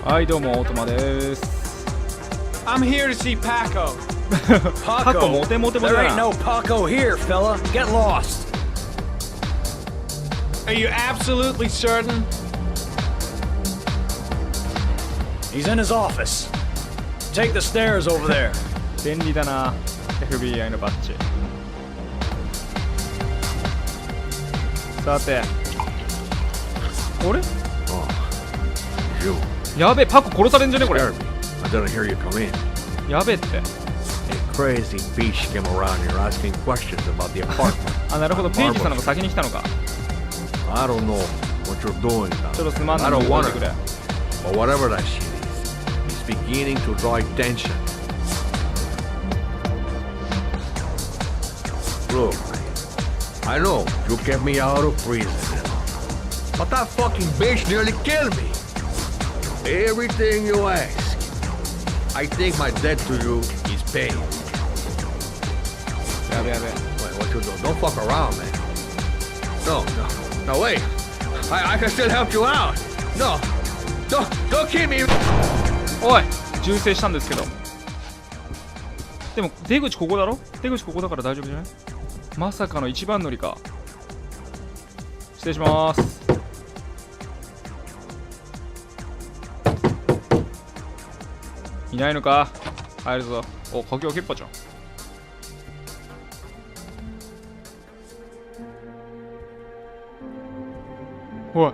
はいどうもオートマです。 I'm here to see Paco. パコモテモテモテ There だ ain't な。 no Paco here, fella. Get lost. Are you absolutely certain? He's in his office. Take the stairs over there. 便利だな FBI のバッジ。さてあれ You, やべえパコ殺されんじゃねこれ。 scared me. I didn't hear you come in. やべえって。 A crazy beast came around here asking questions about the apartment. あなるほどペイジさんの方が先に来たのか。 I don't know what you're doing ちょっ now. とすまんな I い don't 動い want てくれ。 it. But whatever that shit is, it's beginning to draw attention. Look, I know you kept me out of prison, but that fucking bitch nearly killed me. Everything you ask, I think my debt to you is paid. やべやべ。 Wait, what you do? Don't fuck around, man. No, wait. I can still help you out. No, don't kill me. おい銃声したんですけど。でも出口ここだろ。出口ここだから大丈夫じゃない。まさかの一番乗りか。失礼します。いないのか。入るぞ。お鍵開けっぱじゃん。おい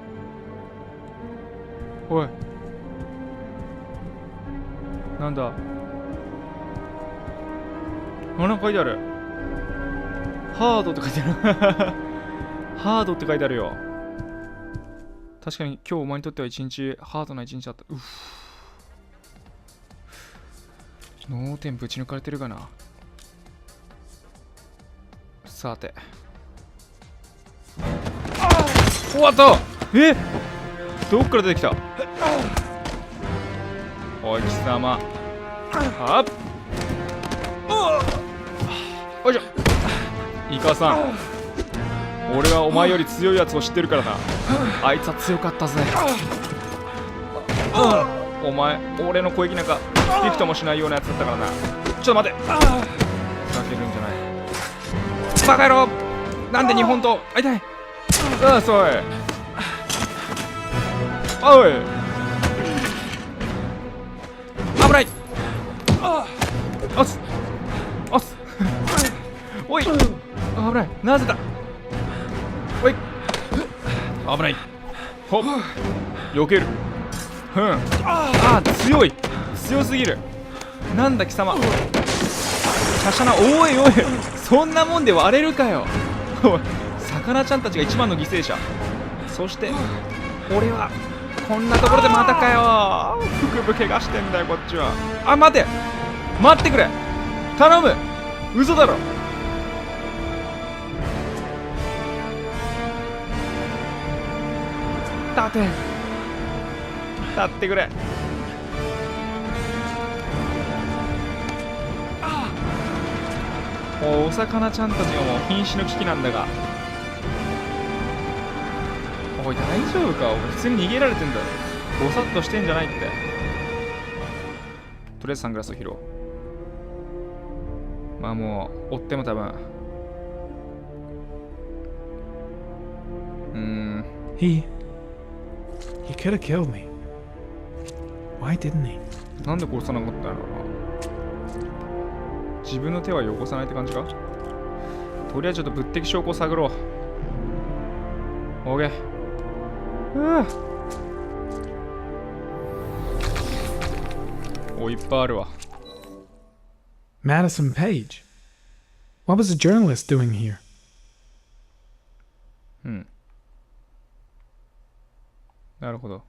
おいなんだ。なんか書いてある。ハードって書いてある。ハードって書いてあるよ。確かに今日お前にとっては一日ハードな一日だった。うっ脳天ぶち抜かれてるかな。さて終わった。えどっから出てきた。おい貴様はっおいしょ。イカさん俺はお前より強いやつを知ってるからな。あいつは強かったぜ。お前俺の攻撃なんかびくともしないようなやつだったからな。ちょっと待てふざけるんじゃないバカ野郎。なんで日本と会いたい。ああそういおい危ない。おすおすおい危ない。なぜだおい危ない。ほっ避ける。あ強い強すぎる。なんだ貴様シャシャな。おいおいそんなもんで割れるかよ。おい魚ちゃんたちが一番の犠牲者。そして俺はこんなところでまたかよ。腹部怪我してんだよこっちは。あ待て待ってくれ頼む。嘘だろ。立ってくれ。お魚ちゃんたちがもう瀕死の危機なんだが。おい大丈夫か。お前普通に逃げられてんだろ。ぼさっとしてんじゃないって。とりあえずサングラスを拾おう。まあもう追っても多分He could have killed me. Why didn't he? なんで殺さなかったんだろうな。自分の手は汚さないって感じか。とりあえずちょっと物的証拠を探ろう。オーケー。おいっぱいあるわ。Madison Page. What was a journalist doing here? なるほど。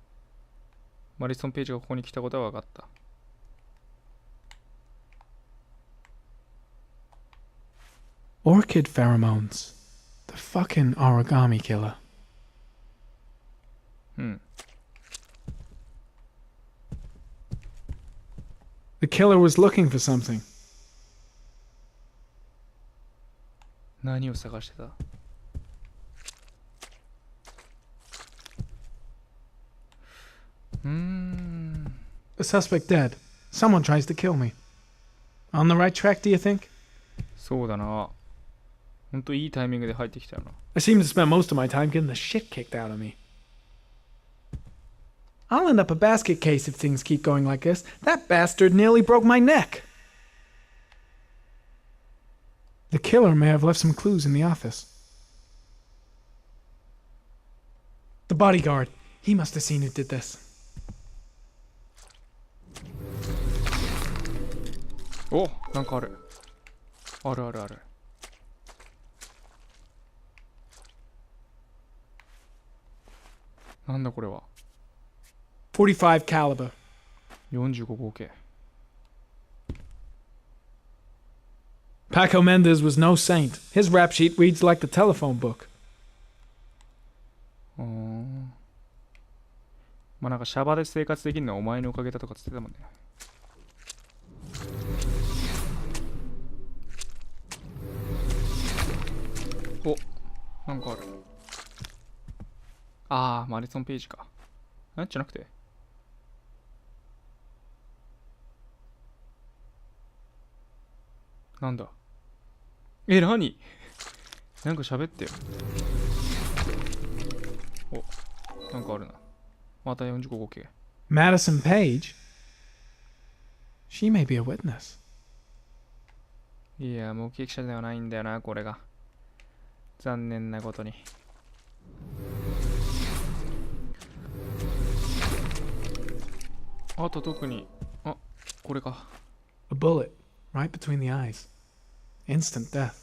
マリソン・ペイジがここに来たことは分かった。Orchid pheromones. The fucking origami killer. The killer was looking for something. 何を探してた。The suspect dead. Someone tries to kill me. On the right track, do you think? そうだな。ほんといいタイミングで入ってきたよな。I seem to spend most of my time getting the shit kicked out of me. I'll end up a basket case if things keep going like this. That bastard nearly broke my neck. The killer may have left some clues in the office. The bodyguard. He must have seen who did this. お、なんかある。あるあるある。なんだこれは。45 caliber. 45合計。Paco Mendez was no saint. His rap sheet reads like the telephone book. まあなんかシャバで生活できるのはお前のおかげだとかつってたもんね。お、なんかある。あー、マリソン・ペイジか。じゃなくて。なんだ。何なんか喋ってよ。お、なんかあるな。また45合計。Madison Page? She may be a witness. いや、目撃者ではないんだよな、これが。残念なことに。あと特に、あ、これか。A bullet, right between the eyes. Instant death.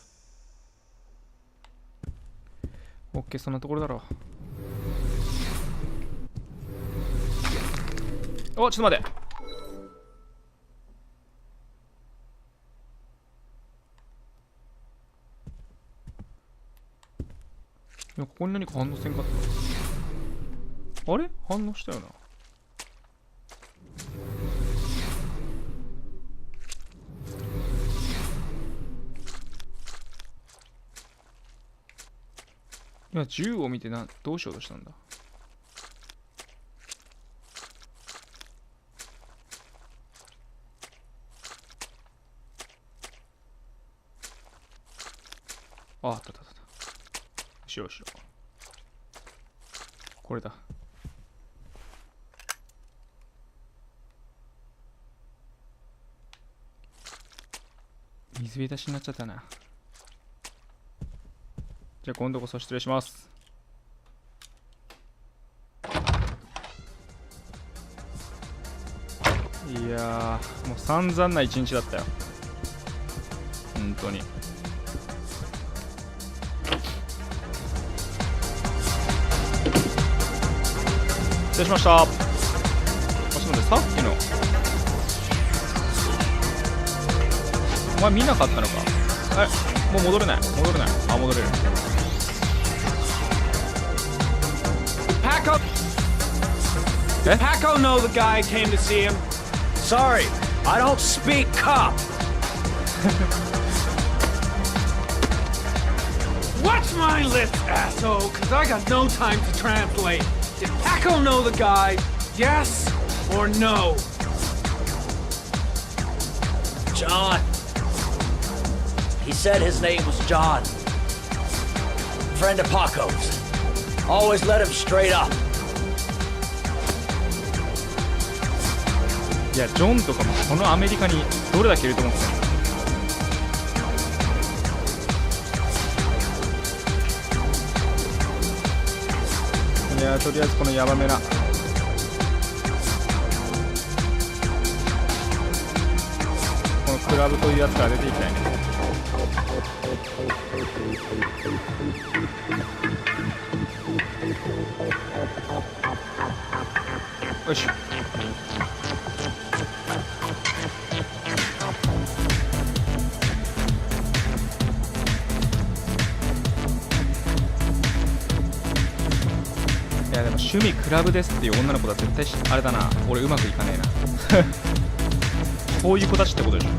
オッケー、そんなところだろう。お、ちょっと待って。いや、ここに何か反応せんかった。あれ反応したよな。今銃を見てどうしようとしたんだ。あ、あったあったあった。後ろ後ろ。これだ。水浸しになっちゃったな。じゃあ今度こそ失礼します。いやー、もう散々な一日だったよ。本当に。失礼しました。ちょっと待って、さっきのお前見なかったのか。もう戻れない。戻れない。あ、戻れる。Paco! Did Paco know the guy came to see him? Sorry, I don't speak cop. Watch my lips, asshole, cause I got no time to translate. Did Paco know the guy? Yes or no? John. He said his name was John. Friend of Paco's. Always let him straight up. いや、ジョンとかもこのアメリカにどれだけいると思ってたの。いや、とりあえずこのヤバめなこのクラブというやつから出ていきたいね。よし。いやでも趣味クラブですっていう女の子だ絶対あれだな、俺うまくいかねえなそういう子たちってことでしょ。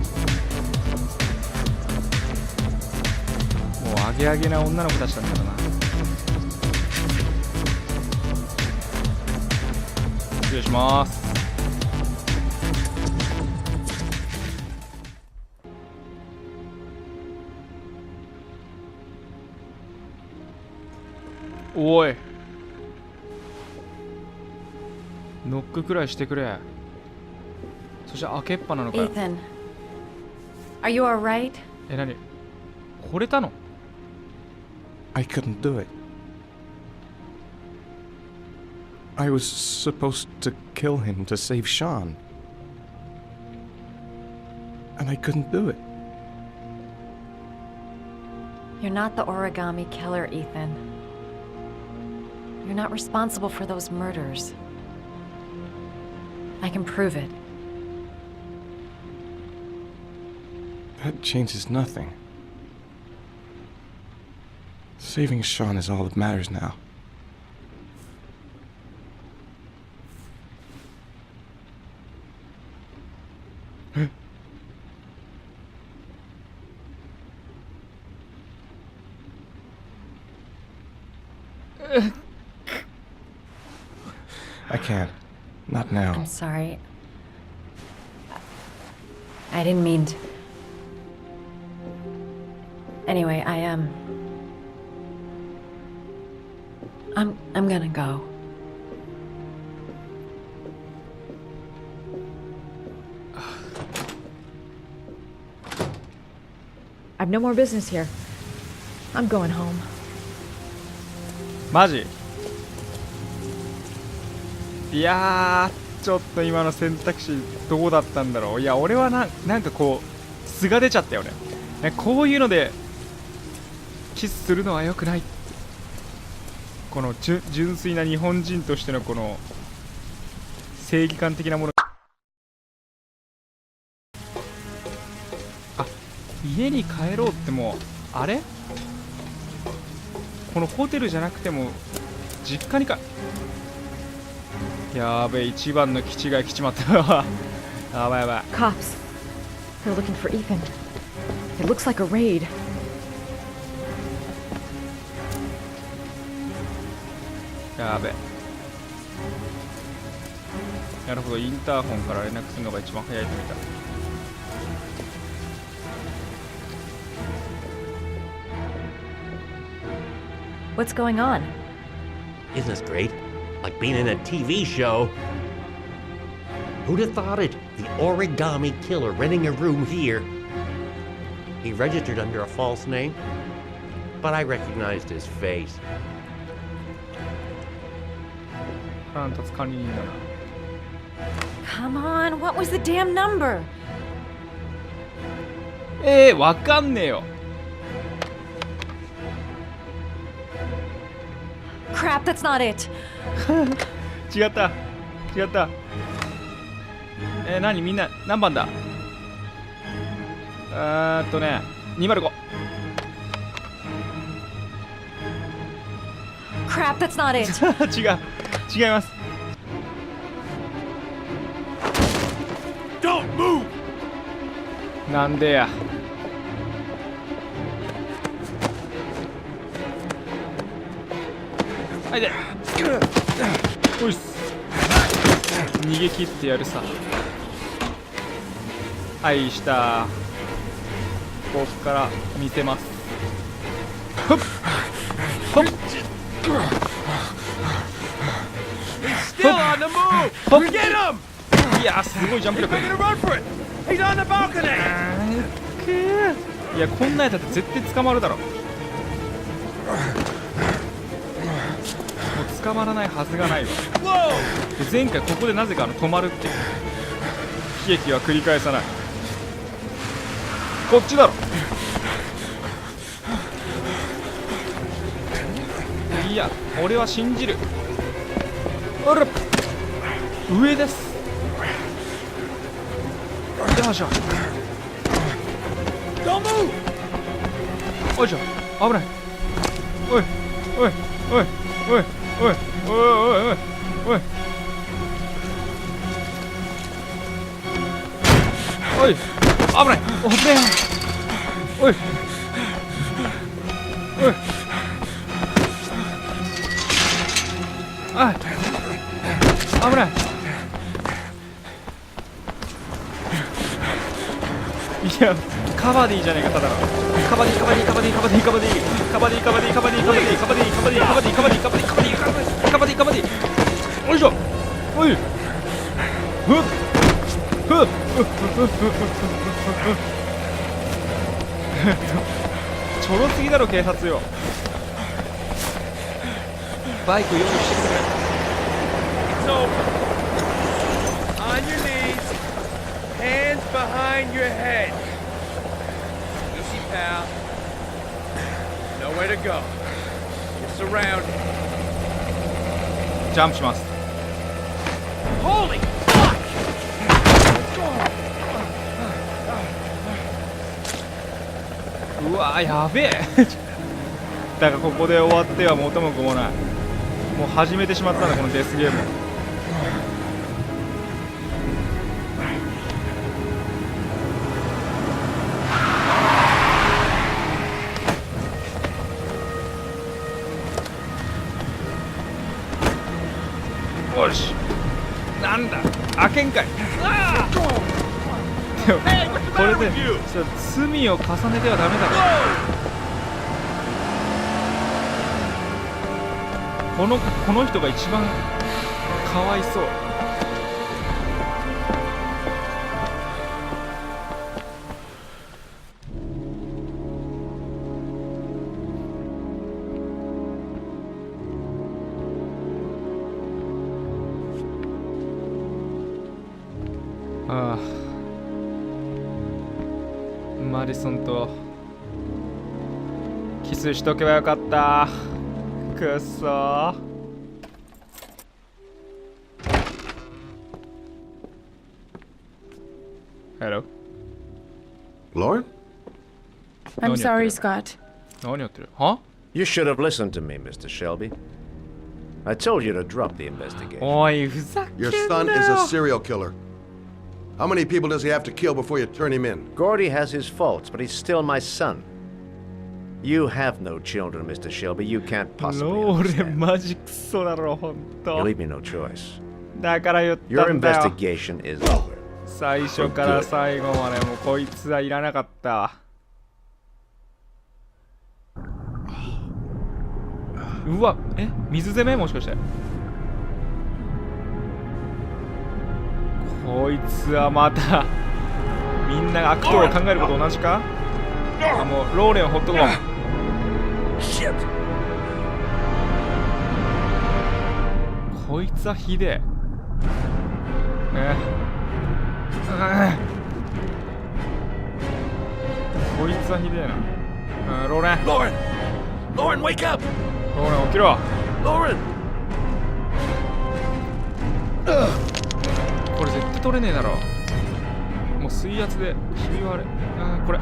もうアゲアゲな女の子たちだったんだな。失礼します。おいノックくらいしてくれ。そして開けっぱなのかよ。 Ethan, are you alright? 何惚れたの？ I couldn't do it. I was supposed to kill him to save Sean. And I couldn't do it. You're not the origami killer, Ethan. You're not responsible for those murders. I can prove it. That changes nothing. Saving Sean is all that matters now. I can't. Not now. I'm sorry. I didn't mean to. Anyway, I'm gonna go. I've no more business here. I'm going home. マジ？いやー、ちょっと今の選択肢どうだったんだろう。いや、俺はなんかこう素が出ちゃったよね。こういうのでキスするのは良くない。この純粋な日本人としてのこの正義感的なもの。あ、家に帰ろうってもうあれ？このホテルじゃなくても実家にか。やべえ、一番の基地が来ちまったわ。やばいやばい。 Cops. They're looking for Ethan. It looks like a raid. やべえ。なるほど、インターホンから連絡するのが一番早いと見た。What's going on? Isn't this great? Like being in a TV show. Who'd have thought it? The origami killer renting a room here. He registered under a false name, but I recognized his face. 腹の立つ管理人だな。 Come on, what was the damn number? わかんねえよ。 Crap, that's not it. 違った違った。何みんな何番だ？205。 Crap, that's not it. 違います。 Don't move! なんでや。はいで。おいっす。逃げ切ってやるさ。はいしたここから見せます。ほっほっ Still on the move! ほっ Get him! いやすごいジャンプ He's 力。 making a run for it! He's on the balcony! いやこんなやつだって絶対捕まるだろ。もう捕まらないはずがないわ。で前回ここでなぜか止まるっていう悲劇は繰り返さない。こっちだろ。いや俺は信じる。あら上です。よいしょ。おいしょ危ない。おいおいおいおいおいおいおいおいおいおい危ない。お危ない。おいおいあ危ない。いやカバディじゃねえかただのカバディカバディカバディカバディカバディカバディカバディカバディカバディカバディカバディカバディカバディカバディカバディカバディカバディカバディよいしょおいふっふっちょろすぎだろ警察よバイク用意してくれ So, on your knees, hands behind your head. Easy, pal. Nowhere to go. You're surrounded. ジャンプします Holy fuck! うわーやべえだからここで終わっては元も子もないもう始めてしまったんだこのデスゲームよしなんだ開けんかいでもこれで罪を重ねてはダメだろこの人が一番かわいそうああマディソンとキスしとけばよかったくっそーHello Lauren? I'm sorry, Scott. 何やってるは You should have listened to me, Mr. Shelby. I told you to drop the investigation. おいふざけんな Your son is a serial killer. How many people does he have to kill before you turn him in? Gordy has his faults, but he's still my son. You have no children, Mr. Shelby. You can't possibly ローレ understand. ンマジクソだろほん You と leave me no choice. だから言った Your んだよ investigation is over. 最初から最後までもうこいつはいらなかったうわ水攻めもしかしてこいつはまたみんなが悪党を考えること同じかあもうローレンをほっとこうこいつはひでえこいつはひでえなローレン Lauren, wake up! ローレン起きろ Lauren! これ絶対取れねえだろもう水圧でひび割れこれ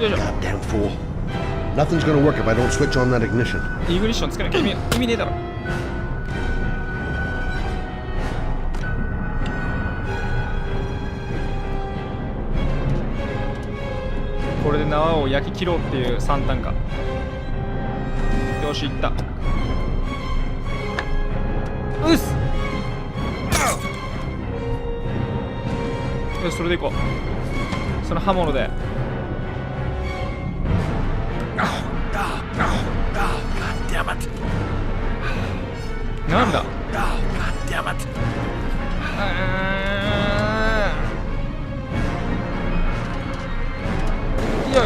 よいしょ Goddamn fool. Nothing's gonna work if I don't switch on that ignition. イグニッションつけなきゃ意味ねえだろこれで縄を焼き切ろうっていう算段かよしいったうっすよしそれでいこうその刃物でなんだよ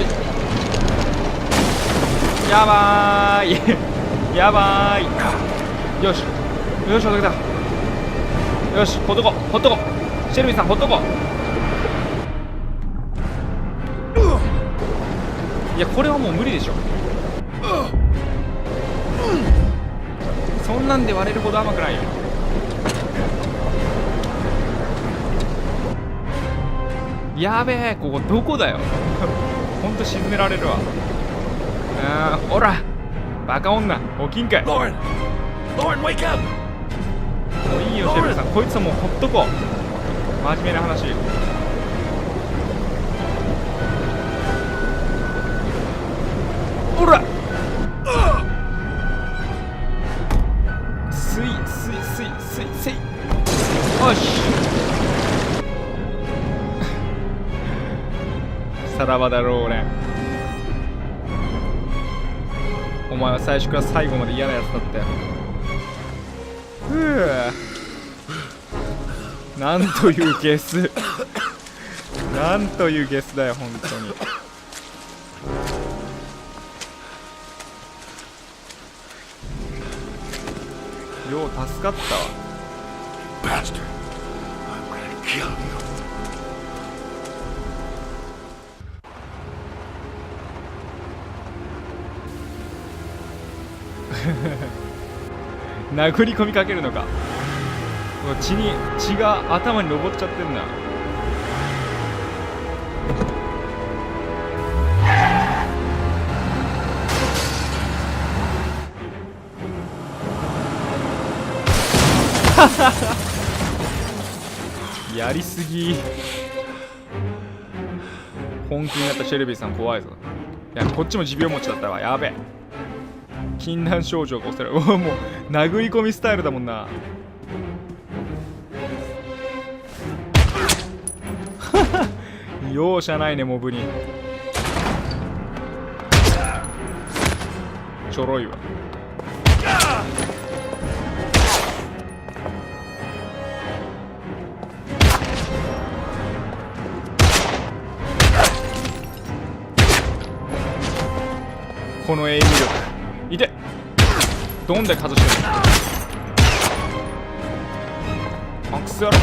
いやばーいやばーいよしよし、届けたよし、ほっとこほっとこシェルビーさんほっとこいや、これはもう無理でしょそんなんで割れるほど甘くないよやべえ、ここどこだよほんと沈められるわほらバカ女起きんかい Lauren, wake up! もういいよシェルビーさんこいつはもうほっとこう真面目な話ほら水らばだろうね。お前は最初から最後まで嫌なやつだったよ。ふぅ、なんというゲス。なんというゲスだよ、本当に。よう助かったわ。Bastard. I'm gonna kill you. 殴り込みかけるのか。血が頭に上っちゃってんな。やりすぎ。本気になったシェルビーさん怖いぞ。いや、こっちも持病持ちだったわ。やべえ。禁断症状が起こせる。もう殴り込みスタイルだもんな。容赦ないね、モブに。ちょろいわ。このエイム力いて。どんだけ外してるの。アクスやろ。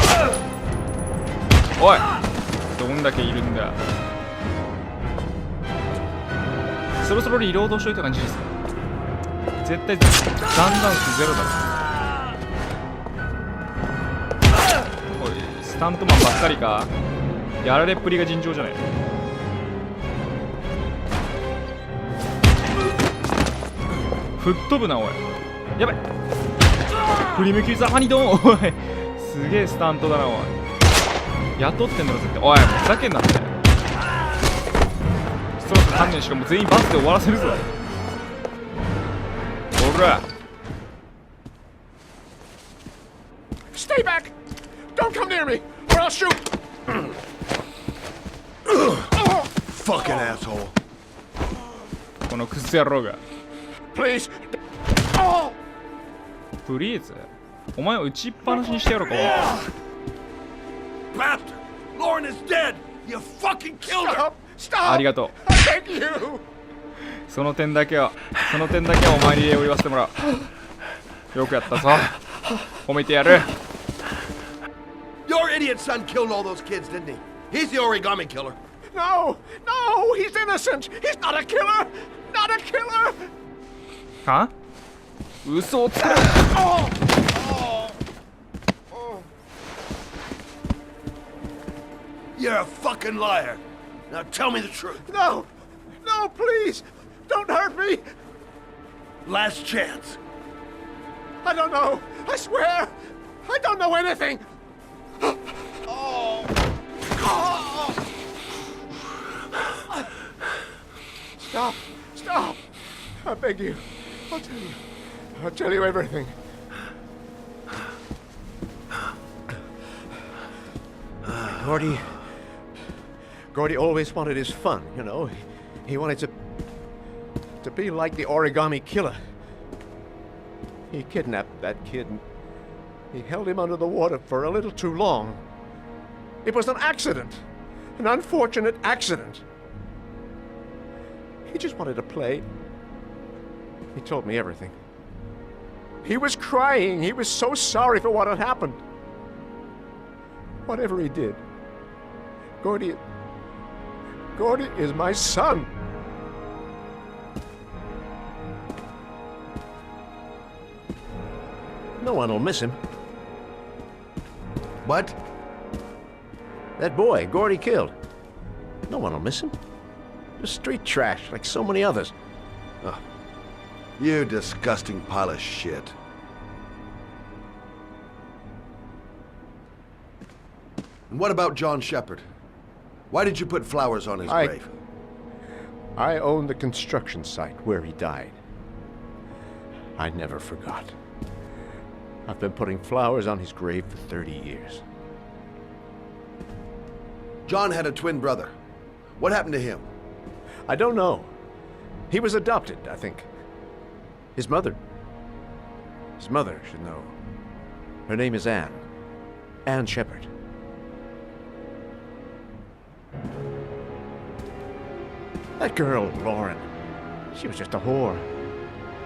おい、どんだけいるんだ。そろそろリロードしといた感じです。絶対残弾数ゼロだろ。おい、スタントマンばっかりか。やられっぷりが尋常じゃない。吹っ飛ぶな、おい。やばい。振り向きざまにドン。おい、すげえスタントだな、おい。雇ってんだろ絶対。おい、ふざけんなって。そろそろ観念しろ。もう全員バスで終わらせるぞ。おら。 Stay back! Don't come near me, or I'll shoot! Fucking asshole. このクズ野郎が。 Please! プリーズ、お前を打ちっぱなしにしてやろうか。Bastard! Lauren is dead! You fucking killed her! Stop! ありがとう。 I beg you! その点だけはお前に礼を言わせてもらう。よくやったぞ。褒めてやる。 Your idiot son killed all those kids, didn't he? He's the origami killer. No! No! He's innocent! He's not a killer! Not a killer! は？嘘をつく。 You're a fucking liar. Now tell me the truth. No! No, please! Don't hurt me! Last chance. I don't know! I swear! I don't know anything! Stop! Stop! I beg you. I'll tell you. I'll tell you everything. Gordy always wanted his fun, you know. He wanted to be like the origami killer. He kidnapped that kid and he held him under the water for a little too long. It was an accident. An unfortunate accident. He just wanted to play. He told me everything. He was crying. He was so sorry for what had happened. Whatever he did, Gordy is my son. No one will miss him. What? That boy, Gordy killed. No one will miss him. Just street trash, like so many others. You disgusting pile of shit. And what about John Shepard? Why did you put flowers on his grave? I own the construction site where he died. I never forgot. I've been putting flowers on his grave for 30 years. John had a twin brother. What happened to him? I don't know. He was adopted, I think. His mother should know. Her name is Anne. Anne Shepard. That girl, Lauren, she was just a whore.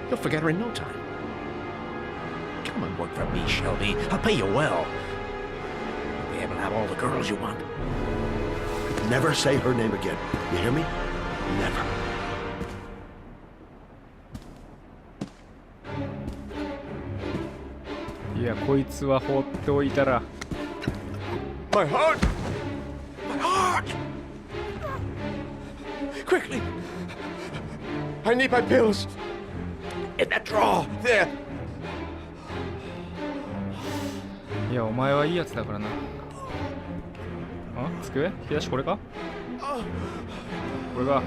You'll forget her in no time. Come and work for me, Shelby. I'll pay you well. You'll be able to have all the girls you want. Never say her name again. You hear me? Never.いや、こいつは放っておいたら。 My heart! My heart! Quickly! I need my pills! In that drawer! There! いや、お前はいいやつだからな。机？引き出しこれか？これか。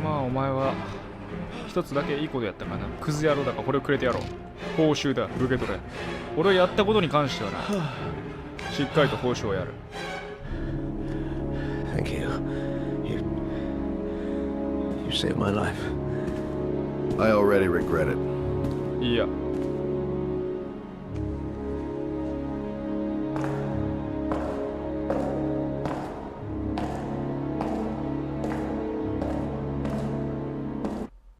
まあお前は一つだけいいことやったからな。クズ野郎だからこれをくれてやろう。報酬だ、受け取れ。俺をやったことに関してはな、しっかりと報酬をやる。Thank you. You saved my life. I already regret it. いや、